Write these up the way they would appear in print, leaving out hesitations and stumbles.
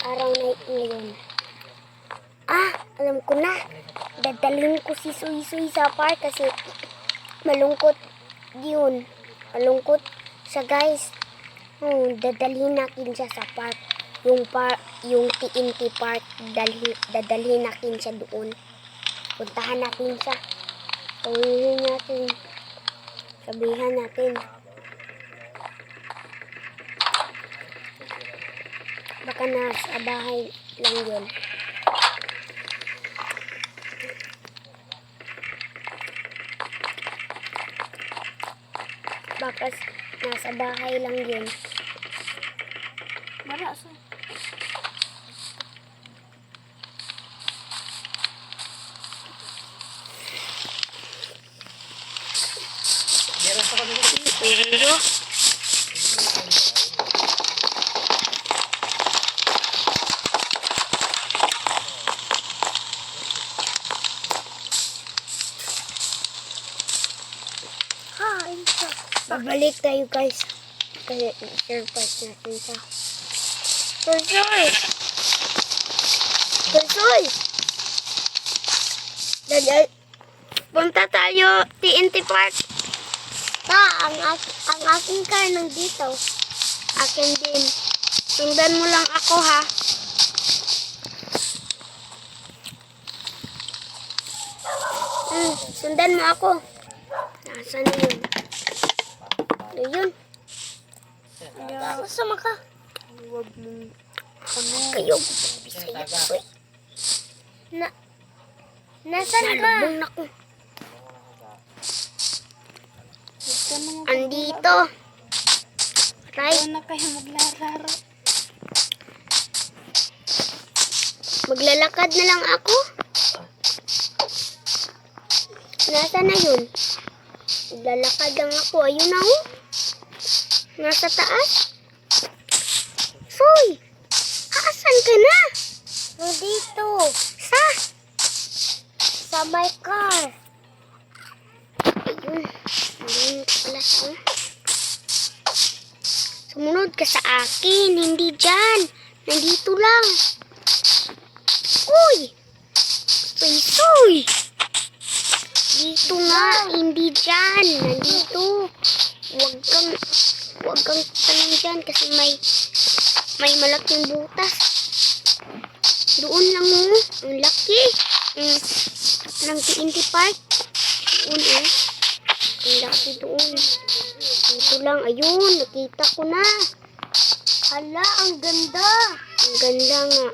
araw na ngayon. Alam ko na. Dadalhin ko si Suy Suy sa park kasi malungkot yun. Malungkot siya, guys. Dadalhin natin siya sa park. Yung TNT Park, dadalhin natin siya doon. Puntahan natin siya. Sabihan natin. Baka nasa bahay lang yun. Baka nasa bahay lang yun. Maraso. Pero babalik tayo, guys. Kasi i-surprise natin siya. Persoy! Punta tayo TNT Park. Ang aking car nandito. Akin din. Sundan mo lang ako, ha? Sundan mo ako. Nasaan na yun? Ayun. Masama ka. Huwag mong Kayo. Bisaya ko. Nasaan ka? Nalubong na ko. Andito. Right. na kayo maglararo. Maglalakad na lang ako. Nasaan na yun? Maglalakad lang ako. Ayun na ako. Nasa taas. Soy! Aasan ka na? Dito. Sa my car. Ayun. Ayun pala siya. Sumunod ka sa akin. Hindi dyan. Nandito lang. Uy! Soy! Dito nga. Hindi dyan. Nandito. Huwag kang tanong dyan kasi may malaking butas. Doon lang mo. Ang laki. Ng TNT Park. Doon Ang laki doon. Dito lang. Ayun. Nakita ko na. Hala, ang ganda. Ang ganda nga.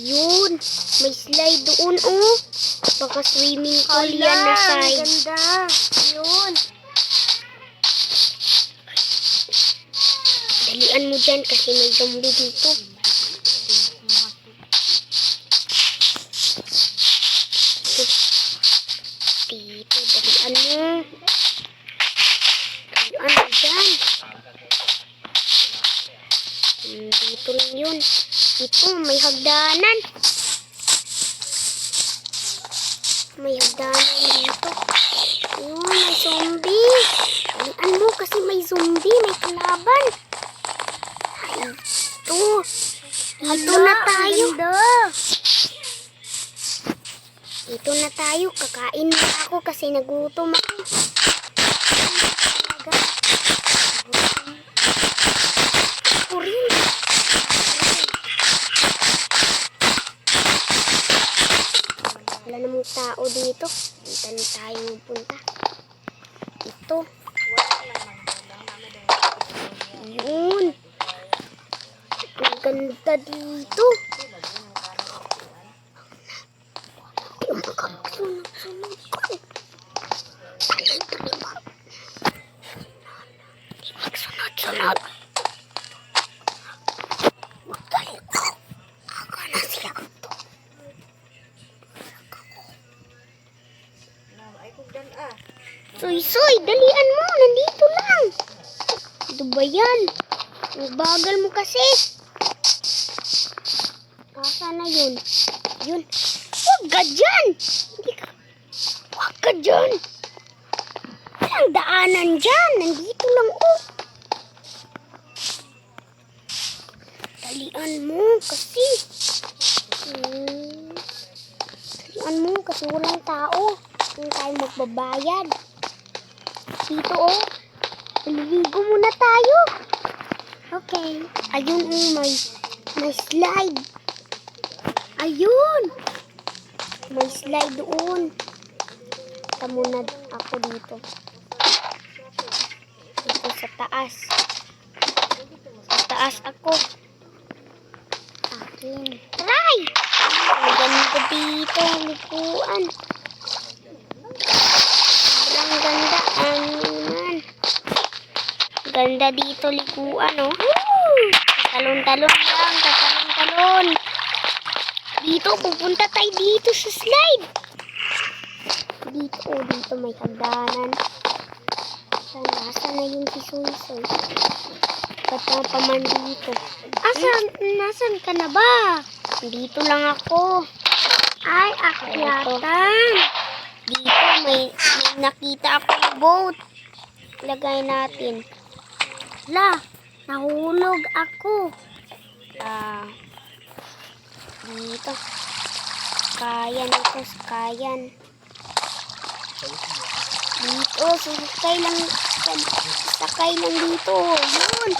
Yun. May slide doon, Baka swimming pool yan na side. Ang ganda. Yun. Dalian mo dyan kasi may zombie dito. Dito, dalian mo. Dalian mo dyan. Dito lang yun. Dito, may hagdanan. May hagdanan dito. Yun, may zombie. Dalian mo kasi may zombie, may kalaban. Dito na tayo. Dito na tayo. Kakain na ako kasi nagutom ako. Ako rin. Wala namang tao dito. Dito na tayo punta. Ito. Yun. Ang ganda dito. Sunod. Magdali ko. Ako na siya. Soy, dalian mo. Nandito lang. Ito ba yan? Ang bagal mo kasi. Nasaan na yun? Yun. Huwag ka dyan. Huwag ka dyan. Walang daanan dyan. Nandito lang, Dalian mo kasi. Dalian mo kasi walang tao. Hindi tayo magbabayad. Dito oh. Maliligo muna tayo. Okay. Ayun oh, may slide. Ayun. May slide doon. Muna ako dito. Dito sa taas. Sa taas ako. Akin. Try! Ang ganda dito. Likuan. Sobrang ganda. Anuman. Ganda dito likuan, oh. Talon-talon lang. Talon-talon. Dito, pupunta tayo dito sa slide. Dito, oh, dito may hagdanan. Saan na yung si Soy-Soy? Ba't na pa man dito? Nasaan ka na ba? Dito lang ako. Ay, akyatan. Dito, may nakita akong boat. Lagay natin. La, nahulog ako. Dito. Kayan ito, kayan. Dito, sakay lang dito. Yun.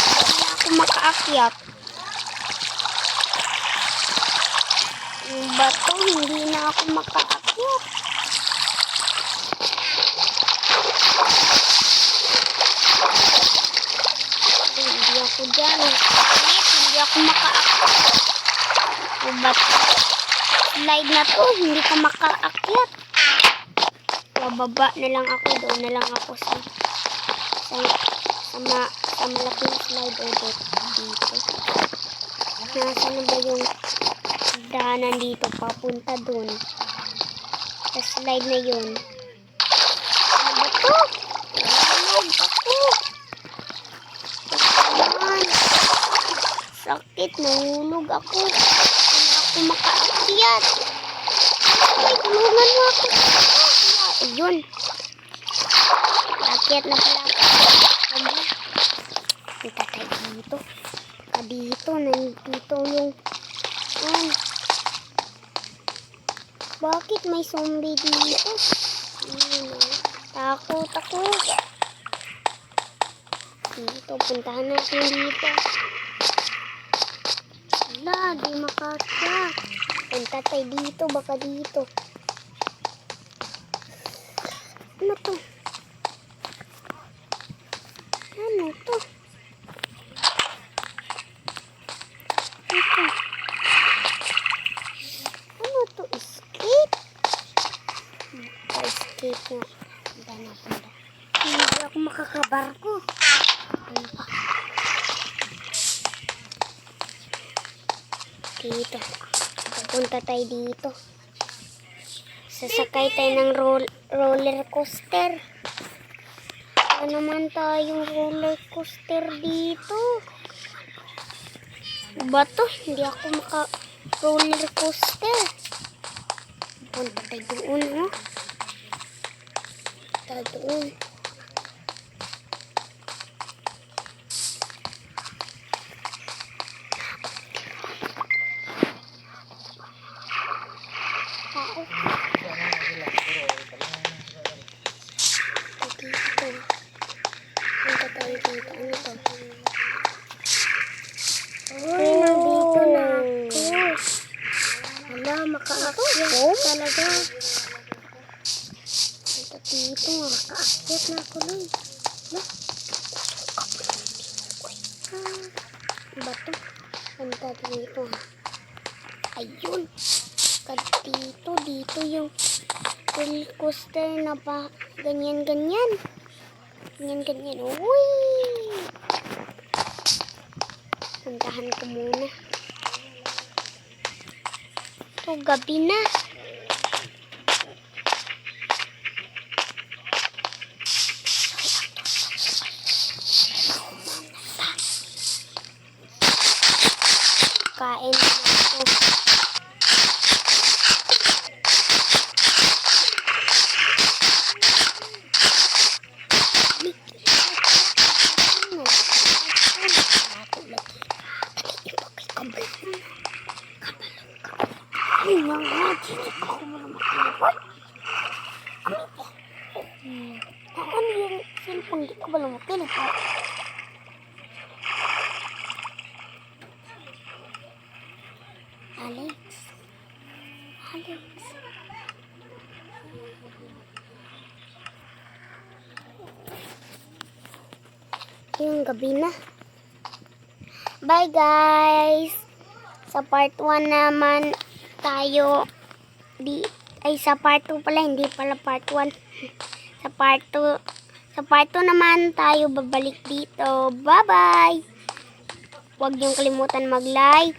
Hindi na ako makaakyat. Yung bato, hindi na ako makaakyat. Hindi ako dyan. Hindi ako makaakyat. Yung bato. Slide na to, hindi ka makaakyat. Bababa na lang ako, doon na lang ako sa malaking slide o dito. Nasaan na ba yung daanan dito, papunta doon. Sa slide na yun. Ano ba to? Nalog ako. Ayan. Sakit, nahulog ako. Hindi ako makaakyat. Ay, tulungan mo ako. Ayun. Akyat na pala ako. Punta tayo dito. Dito, nandito yung... Bakit may zombie dito? Takot ako. Dito, puntahan natin dito. Wala, di makasya. Punta tayo dito, baka dito. Ano to? Ano to? Ito. Ano to? Escape? Escape nga. Banda. Hindi ako makakabarko. Ano pa? Dito. Pupunta tayo dito. Sasakay tayo ng roller coaster. Ano naman tayong roller coaster dito? Bato, hindi ako maka-roller coaster. Punta tayo doon, no? Punta doon. Makaakyat talaga. Ito dito, makaakyat na ako nun. Bato. Punta dito. Ayun. Dito yung roller coaster na pa ganyan-ganyan. Ganyan-ganyan. Uy! Puntahan ko muna. Ito, gabi na. Kain na ako. Ano yung cellphone? Di ko ba lumutili? Alex. Alex. Yung gabi na. Bye guys! Sa part 1 naman tayo sa part 2 pala, hindi pala part 1. Sa part 2 naman tayo babalik dito. Bye-bye! Huwag niyong kalimutan mag-like,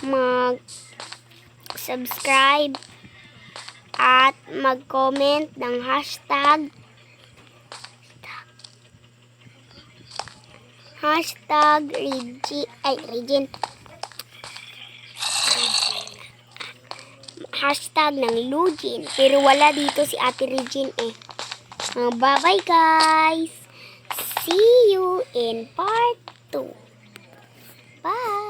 mag-subscribe, at mag-comment ng hashtag Regine. Hashtag ng Lugin. Pero wala dito si Ate Regine eh. Bye-bye guys. See you in part 2. Bye.